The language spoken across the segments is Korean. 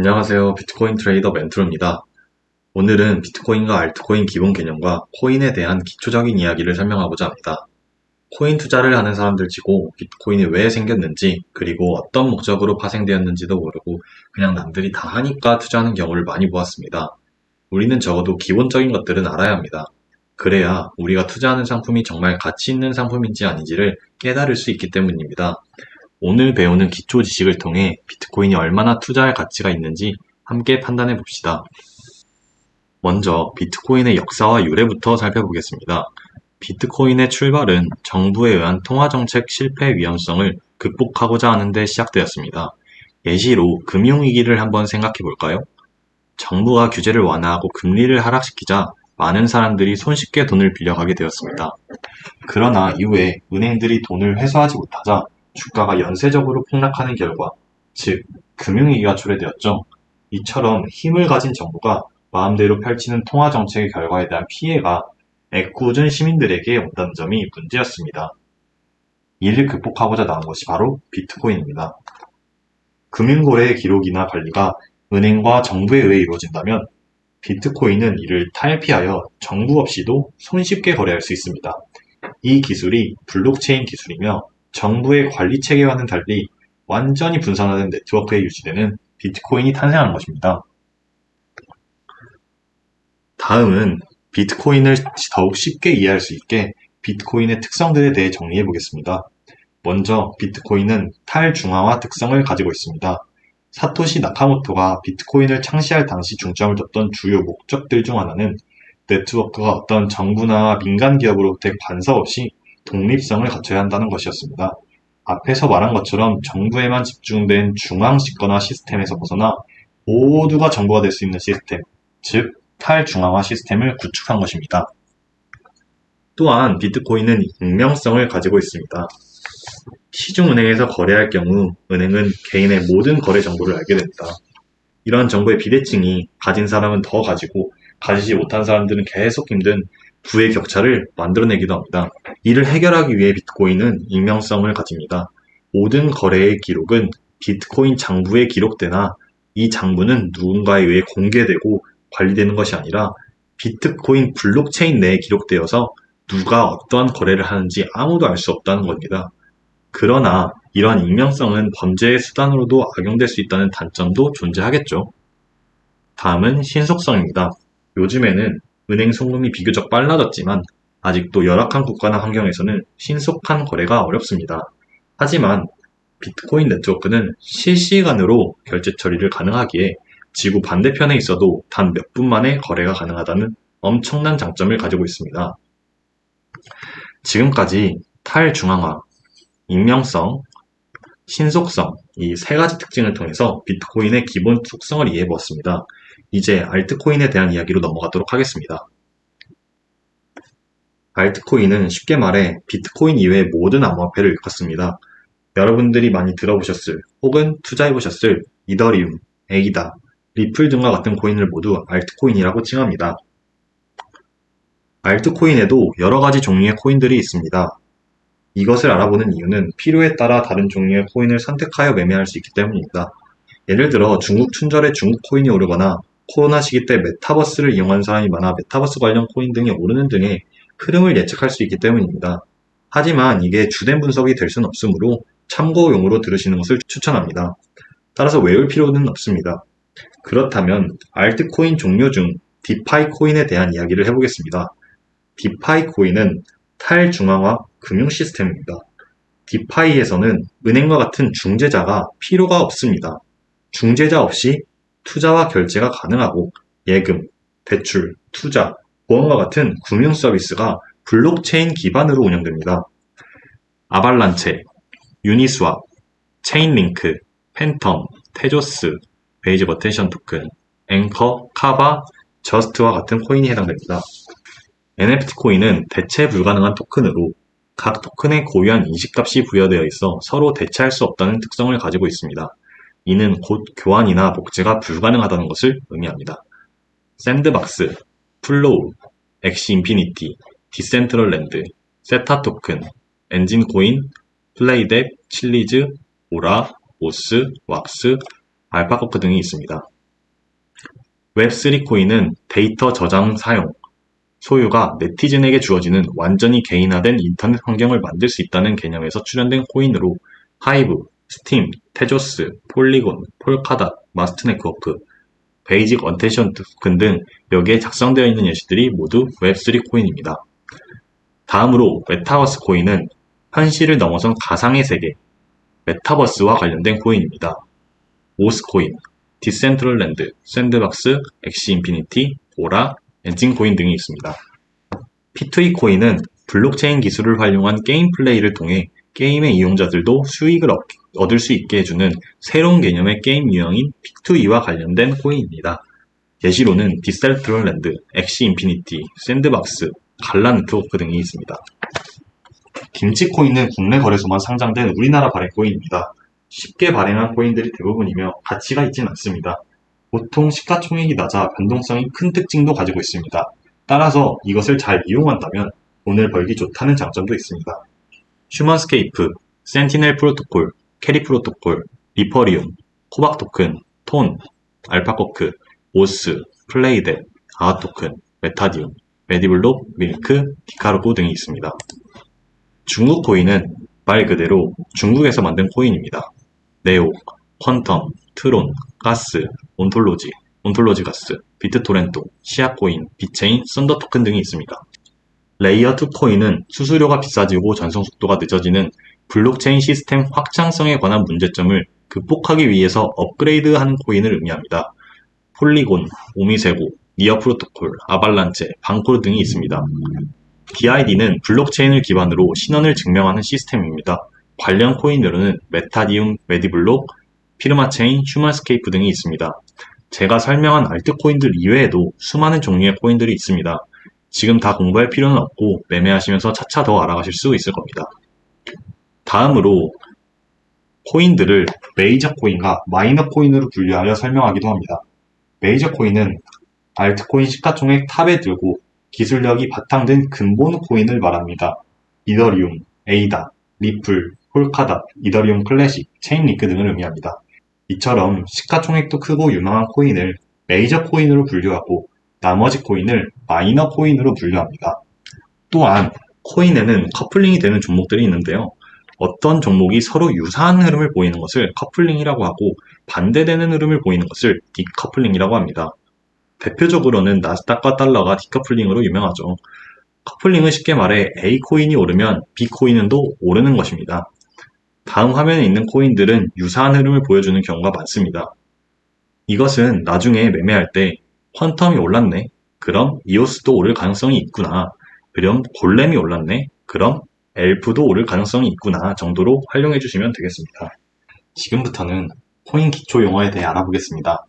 안녕하세요. 비트코인 트레이더 멘토입니다. 오늘은 비트코인과 알트코인 기본 개념과 코인에 대한 기초적인 이야기를 설명하고자 합니다. 코인 투자를 하는 사람들 치고 비트코인이 왜 생겼는지, 그리고 어떤 목적으로 파생되었는지도 모르고 그냥 남들이 다 하니까 투자하는 경우를 많이 보았습니다. 우리는 적어도 기본적인 것들은 알아야 합니다. 그래야 우리가 투자하는 상품이 정말 가치 있는 상품인지 아닌지를 깨달을 수 있기 때문입니다. 오늘 배우는 기초 지식을 통해 비트코인이 얼마나 투자할 가치가 있는지 함께 판단해 봅시다. 먼저 비트코인의 역사와 유래부터 살펴보겠습니다. 비트코인의 출발은 정부에 의한 통화정책 실패 위험성을 극복하고자 하는 데 시작되었습니다. 예시로 금융위기를 한번 생각해 볼까요? 정부가 규제를 완화하고 금리를 하락시키자 많은 사람들이 손쉽게 돈을 빌려가게 되었습니다. 그러나 이후에 은행들이 돈을 회수하지 못하자 주가가 연쇄적으로 폭락하는 결과, 즉 금융위기가 초래되었죠. 이처럼 힘을 가진 정부가 마음대로 펼치는 통화정책의 결과에 대한 피해가 애꿎은 시민들에게 온다는 점이 문제였습니다. 이를 극복하고자 나온 것이 바로 비트코인입니다. 금융거래의 기록이나 관리가 은행과 정부에 의해 이루어진다면 비트코인은 이를 탈피하여 정부 없이도 손쉽게 거래할 수 있습니다. 이 기술이 블록체인 기술이며 정부의 관리 체계와는 달리 완전히 분산화된 네트워크에 유지되는 비트코인이 탄생한 것입니다. 다음은 비트코인을 더욱 쉽게 이해할 수 있게 비트코인의 특성들에 대해 정리해 보겠습니다. 먼저 비트코인은 탈중앙화 특성을 가지고 있습니다. 사토시 나카모토가 비트코인을 창시할 당시 중점을 뒀던 주요 목적들 중 하나는 네트워크가 어떤 정부나 민간 기업으로부터의 간섭 없이 독립성을 갖춰야 한다는 것이었습니다. 앞에서 말한 것처럼 정부에만 집중된 중앙 집권화 시스템에서 벗어나 모두가 정부가 될 수 있는 시스템, 즉 탈중앙화 시스템을 구축한 것입니다. 또한 비트코인은 익명성을 가지고 있습니다. 시중은행에서 거래할 경우 은행은 개인의 모든 거래 정보를 알게 됩니다. 이러한 정보의 비대칭이 가진 사람은 더 가지고 가지지 못한 사람들은 계속 힘든 부의 격차를 만들어내기도 합니다. 이를 해결하기 위해 비트코인은 익명성을 가집니다. 모든 거래의 기록은 비트코인 장부에 기록되나 이 장부는 누군가에 의해 공개되고 관리되는 것이 아니라 비트코인 블록체인 내에 기록되어서 누가 어떠한 거래를 하는지 아무도 알 수 없다는 겁니다. 그러나 이러한 익명성은 범죄의 수단으로도 악용될 수 있다는 단점도 존재하겠죠. 다음은 신속성입니다. 요즘에는 은행 송금이 비교적 빨라졌지만 아직도 열악한 국가나 환경에서는 신속한 거래가 어렵습니다. 하지만 비트코인 네트워크는 실시간으로 결제 처리를 가능하기에 지구 반대편에 있어도 단 몇 분 만에 거래가 가능하다는 엄청난 장점을 가지고 있습니다. 지금까지 탈중앙화, 익명성, 신속성, 이 세 가지 특징을 통해서 비트코인의 기본 속성을 이해해 보았습니다. 이제 알트코인에 대한 이야기로 넘어가도록 하겠습니다. 알트코인은 쉽게 말해 비트코인 이외의 모든 암호화폐를 일컫습니다. 여러분들이 많이 들어보셨을 혹은 투자해보셨을 이더리움, 에이다, 리플 등과 같은 코인을 모두 알트코인이라고 칭합니다. 알트코인에도 여러 가지 종류의 코인들이 있습니다. 이것을 알아보는 이유는 필요에 따라 다른 종류의 코인을 선택하여 매매할 수 있기 때문입니다. 예를 들어 중국 춘절에 중국 코인이 오르거나 코로나 시기 때 메타버스를 이용하는 사람이 많아 메타버스 관련 코인 등이 오르는 등의 흐름을 예측할 수 있기 때문입니다. 하지만 이게 주된 분석이 될 수는 없으므로 참고용으로 들으시는 것을 추천합니다. 따라서 외울 필요는 없습니다. 그렇다면 알트코인 종류 중 디파이 코인에 대한 이야기를 해보겠습니다. 디파이 코인은 탈중앙화 금융 시스템입니다. 디파이에서는 은행과 같은 중재자가 필요가 없습니다. 중재자 없이 투자와 결제가 가능하고 예금, 대출, 투자, 보험과 같은 금융 서비스가 블록체인 기반으로 운영됩니다. 아발란체, 유니스왑, 체인링크, 팬텀, 테조스, 베이즈 버텐션 토큰, 앵커, 카바, 저스트와 같은 코인이 해당됩니다. NFT 코인은 대체 불가능한 토큰으로 각 토큰에 고유한 인식값이 부여되어 있어 서로 대체할 수 없다는 특성을 가지고 있습니다. 이는 곧 교환이나 복제가 불가능하다는 것을 의미합니다. 샌드박스, 플로우, 엑시 인피니티, 디센트럴랜드, 세타 토큰, 엔진 코인, 플레이뎁, 칠리즈, 오라, 오스, 왁스, 알파코크 등이 있습니다. 웹3 코인은 데이터 저장 사용, 소유가 네티즌에게 주어지는 완전히 개인화된 인터넷 환경을 만들 수 있다는 개념에서 출현된 코인으로 하이브, 스팀, 테조스, 폴리곤, 폴카닷, 마스트 네트워크, 베이직 어텐션 토큰 등 여기에 작성되어 있는 예시들이 모두 웹3 코인입니다. 다음으로 메타버스 코인은 현실을 넘어선 가상의 세계, 메타버스와 관련된 코인입니다. 오스코인, 디센트럴랜드, 샌드박스, 엑시 인피니티, 오라, 엔진코인 등이 있습니다. P2E 코인은 블록체인 기술을 활용한 게임 플레이를 통해 게임의 이용자들도 수익을 얻을 수 있게 해주는 새로운 개념의 게임 유형인 P2E와 관련된 코인입니다. 예시로는 디센트럴랜드, 엑시 인피니티, 샌드박스, 갈라 네트워크 등이 있습니다. 김치코인은 국내 거래소만 상장된 우리나라 발행 코인입니다. 쉽게 발행한 코인들이 대부분이며 가치가 있진 않습니다. 보통 시가총액이 낮아 변동성이 큰 특징도 가지고 있습니다. 따라서 이것을 잘 이용한다면 돈을 벌기 좋다는 장점도 있습니다. 휴먼스케이프, 센티넬 프로토콜, 캐리 프로토콜, 리퍼리움, 코박 토큰, 톤, 알파코크, 오스, 플레이댓, 아토큰, 메타디움, 메디블록, 밀크, 디카르고 등이 있습니다. 중국 코인은 말 그대로 중국에서 만든 코인입니다. 네오, 퀀텀, 트론, 가스, 온톨로지 가스, 비트토렌토, 시아코인, 비체인, 썬더 토큰 등이 있습니다. 레이어 2 코인은 수수료가 비싸지고 전송 속도가 늦어지는 블록체인 시스템 확장성에 관한 문제점을 극복하기 위해서 업그레이드하는 코인을 의미합니다. 폴리곤, 오미세고, 니어 프로토콜, 아발란체, 방코르 등이 있습니다. DID는 블록체인을 기반으로 신원을 증명하는 시스템입니다. 관련 코인으로는 메타디움, 메디블록, 피르마체인, 휴먼스케이프 등이 있습니다. 제가 설명한 알트코인들 이외에도 수많은 종류의 코인들이 있습니다. 지금 다 공부할 필요는 없고 매매하시면서 차차 더 알아가실 수 있을 겁니다. 다음으로 코인들을 메이저 코인과 마이너 코인으로 분류하여 설명하기도 합니다. 메이저 코인은 알트코인 시가총액 탑에 들고 기술력이 바탕된 근본 코인을 말합니다. 이더리움, 에이다, 리플, 폴카닷, 이더리움 클래식, 체인링크 등을 의미합니다. 이처럼 시가총액도 크고 유망한 코인을 메이저 코인으로 분류하고 나머지 코인을 마이너 코인으로 분류합니다. 또한 코인에는 커플링이 되는 종목들이 있는데요. 어떤 종목이 서로 유사한 흐름을 보이는 것을 커플링이라고 하고 반대되는 흐름을 보이는 것을 디커플링이라고 합니다. 대표적으로는 나스닥과 달러가 디커플링으로 유명하죠. 커플링은 쉽게 말해 A 코인이 오르면 B 코인은 또 오르는 것입니다. 다음 화면에 있는 코인들은 유사한 흐름을 보여주는 경우가 많습니다. 이것은 나중에 매매할 때 퀀텀이 올랐네. 그럼 이오스도 오를 가능성이 있구나. 그럼 골렘이 올랐네. 그럼 엘프도 오를 가능성이 있구나 정도로 활용해 주시면 되겠습니다. 지금부터는 코인 기초 용어에 대해 알아보겠습니다.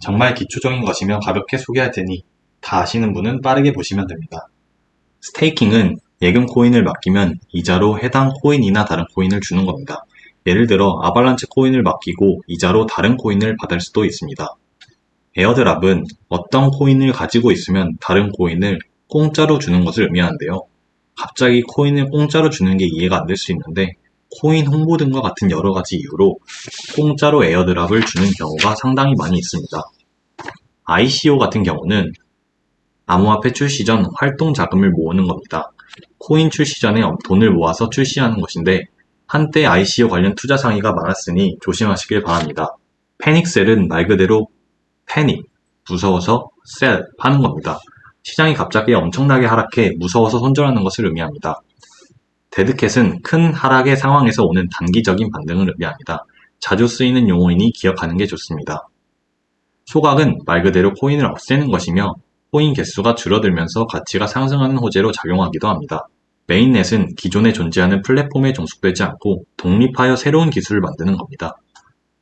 정말 기초적인 것이며 가볍게 소개할 테니 다 아시는 분은 빠르게 보시면 됩니다. 스테이킹은 예금 코인을 맡기면 이자로 해당 코인이나 다른 코인을 주는 겁니다. 예를 들어 아발란체 코인을 맡기고 이자로 다른 코인을 받을 수도 있습니다. 에어드랍은 어떤 코인을 가지고 있으면 다른 코인을 공짜로 주는 것을 의미하는데요. 갑자기 코인을 공짜로 주는 게 이해가 안 될 수 있는데 코인 홍보 등과 같은 여러 가지 이유로 공짜로 에어드랍을 주는 경우가 상당히 많이 있습니다. ICO 같은 경우는 암호화폐 출시 전 활동 자금을 모으는 겁니다. 코인 출시 전에 돈을 모아서 출시하는 것인데 한때 ICO 관련 투자 상의가 많았으니 조심하시길 바랍니다. 패닉셀은 말 그대로 패닉, 무서워서 셀, 파는 겁니다. 시장이 갑자기 엄청나게 하락해 무서워서 손절하는 것을 의미합니다. 데드캣은 큰 하락의 상황에서 오는 단기적인 반등을 의미합니다. 자주 쓰이는 용어이니 기억하는 게 좋습니다. 소각은 말 그대로 코인을 없애는 것이며 코인 개수가 줄어들면서 가치가 상승하는 호재로 작용하기도 합니다. 메인넷은 기존에 존재하는 플랫폼에 종속되지 않고 독립하여 새로운 기술을 만드는 겁니다.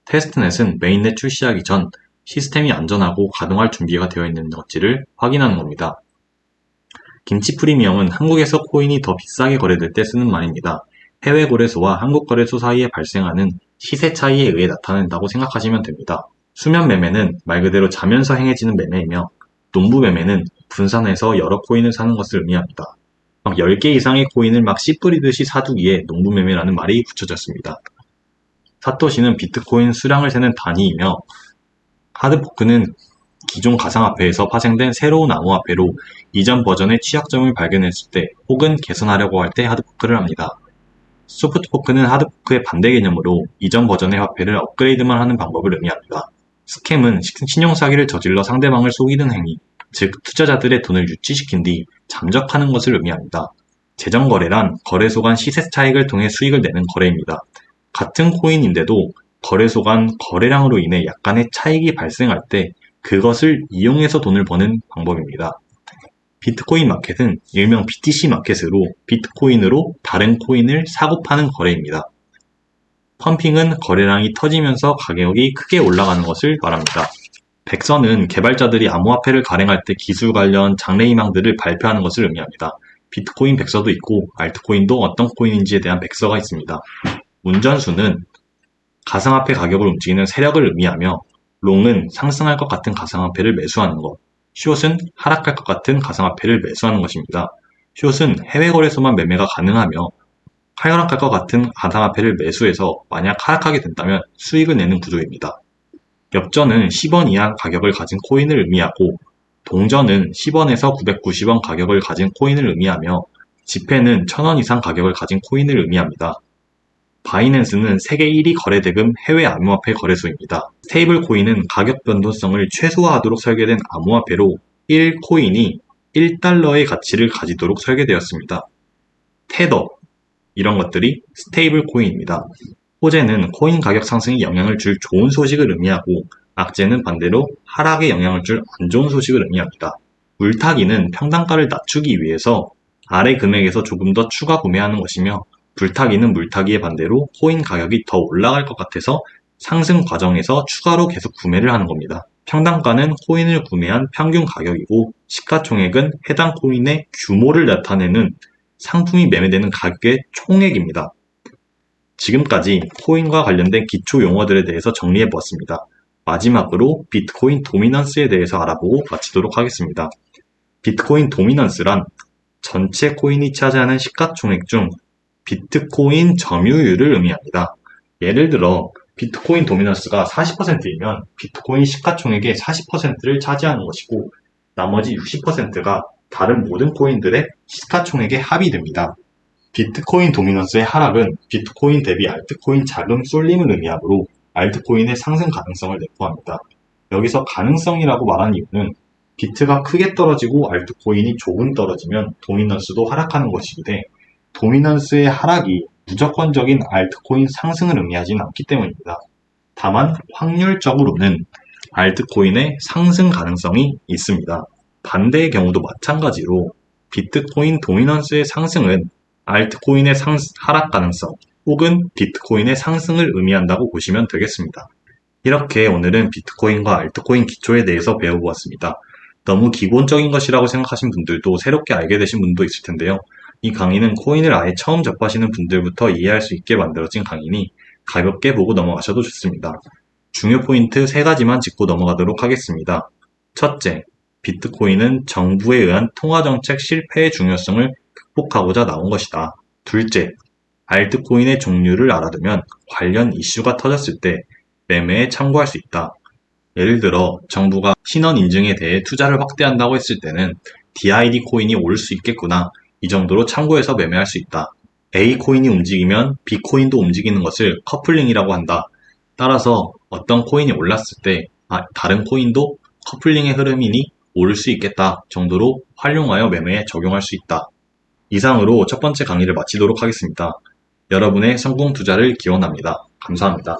테스트넷은 메인넷 출시하기 전 시스템이 안전하고 가동할 준비가 되어 있는지를 확인하는 겁니다. 김치 프리미엄은 한국에서 코인이 더 비싸게 거래될 때 쓰는 말입니다. 해외 거래소와 한국 거래소 사이에 발생하는 시세 차이에 의해 나타난다고 생각하시면 됩니다. 수면 매매는 말 그대로 자면서 행해지는 매매이며 농부 매매는 분산해서 여러 코인을 사는 것을 의미합니다. 막 10개 이상의 코인을 막 씨 뿌리듯이 사두기에 농부 매매라는 말이 붙여졌습니다. 사토시는 비트코인 수량을 세는 단위이며 하드포크는 기존 가상화폐에서 파생된 새로운 암호화폐로 이전 버전의 취약점을 발견했을 때 혹은 개선하려고 할 때 하드포크를 합니다. 소프트포크는 하드포크의 반대 개념으로 이전 버전의 화폐를 업그레이드만 하는 방법을 의미합니다. 스캠은 신용사기를 저질러 상대방을 속이는 행위, 즉 투자자들의 돈을 유치시킨 뒤 잠적하는 것을 의미합니다. 재정거래란 거래소 간 시세 차익을 통해 수익을 내는 거래입니다. 같은 코인인데도 거래소 간 거래량으로 인해 약간의 차익이 발생할 때 그것을 이용해서 돈을 버는 방법입니다. 비트코인 마켓은 일명 BTC 마켓으로 비트코인으로 다른 코인을 사고 파는 거래입니다. 펌핑은 거래량이 터지면서 가격이 크게 올라가는 것을 말합니다. 백서는 개발자들이 암호화폐를 발행할 때 기술 관련 장래희망들을 발표하는 것을 의미합니다. 비트코인 백서도 있고 알트코인도 어떤 코인인지에 대한 백서가 있습니다. 운전수는 가상화폐 가격을 움직이는 세력을 의미하며 롱은 상승할 것 같은 가상화폐를 매수하는 것, 숏은 하락할 것 같은 가상화폐를 매수하는 것입니다. 숏은 해외 거래소만 매매가 가능하며 하락할 것 같은 가상화폐를 매수해서 만약 하락하게 된다면 수익을 내는 구조입니다. 엽전은 10원 이하 가격을 가진 코인을 의미하고 동전은 10원에서 990원 가격을 가진 코인을 의미하며 지폐는 1000원 이상 가격을 가진 코인을 의미합니다. 바이낸스는 세계 1위 거래대금 해외 암호화폐 거래소입니다. 스테이블 코인은 가격 변동성을 최소화하도록 설계된 암호화폐로 1코인이 1달러의 가치를 가지도록 설계되었습니다. 테더, 이런 것들이 스테이블 코인입니다. 호재는 코인 가격 상승에 영향을 줄 좋은 소식을 의미하고 악재는 반대로 하락에 영향을 줄 안 좋은 소식을 의미합니다. 물타기는 평단가를 낮추기 위해서 아래 금액에서 조금 더 추가 구매하는 것이며 불타기는 물타기의 반대로 코인 가격이 더 올라갈 것 같아서 상승 과정에서 추가로 계속 구매를 하는 겁니다. 평단가는 코인을 구매한 평균 가격이고 시가총액은 해당 코인의 규모를 나타내는 상품이 매매되는 가격의 총액입니다. 지금까지 코인과 관련된 기초 용어들에 대해서 정리해 보았습니다. 마지막으로 비트코인 도미넌스에 대해서 알아보고 마치도록 하겠습니다. 비트코인 도미넌스란 전체 코인이 차지하는 시가총액 중 비트코인 점유율을 의미합니다. 예를 들어 비트코인 도미넌스가 40%이면 비트코인 시가총액의 40%를 차지하는 것이고 나머지 60%가 다른 모든 코인들의 시가총액의 합이 됩니다. 비트코인 도미넌스의 하락은 비트코인 대비 알트코인 자금 쏠림을 의미하므로 알트코인의 상승 가능성을 내포합니다. 여기서 가능성이라고 말하는 이유는 비트가 크게 떨어지고 알트코인이 조금 떨어지면 도미넌스도 하락하는 것인데 도미넌스의 하락이 무조건적인 알트코인 상승을 의미하지는 않기 때문입니다. 다만 확률적으로는 알트코인의 상승 가능성이 있습니다. 반대의 경우도 마찬가지로 비트코인 도미넌스의 상승은 알트코인의 하락 가능성 혹은 비트코인의 상승을 의미한다고 보시면 되겠습니다. 이렇게 오늘은 비트코인과 알트코인 기초에 대해서 배워보았습니다. 너무 기본적인 것이라고 생각하신 분들도 새롭게 알게 되신 분도 있을 텐데요. 이 강의는 코인을 아예 처음 접하시는 분들부터 이해할 수 있게 만들어진 강의니 가볍게 보고 넘어가셔도 좋습니다. 중요 포인트 3가지만 짚고 넘어가도록 하겠습니다. 첫째, 비트코인은 정부에 의한 통화정책 실패의 중요성을 극복하고자 나온 것이다. 둘째, 알트코인의 종류를 알아두면 관련 이슈가 터졌을 때 매매에 참고할 수 있다. 예를 들어 정부가 신원 인증에 대해 투자를 확대한다고 했을 때는 DID 코인이 오를 수 있겠구나, 이 정도로 참고해서 매매할 수 있다. A 코인이 움직이면 B 코인도 움직이는 것을 커플링이라고 한다. 따라서 어떤 코인이 올랐을 때 다른 코인도 커플링의 흐름이니 오를 수 있겠다 정도로 활용하여 매매에 적용할 수 있다. 이상으로 첫 번째 강의를 마치도록 하겠습니다. 여러분의 성공 투자를 기원합니다. 감사합니다.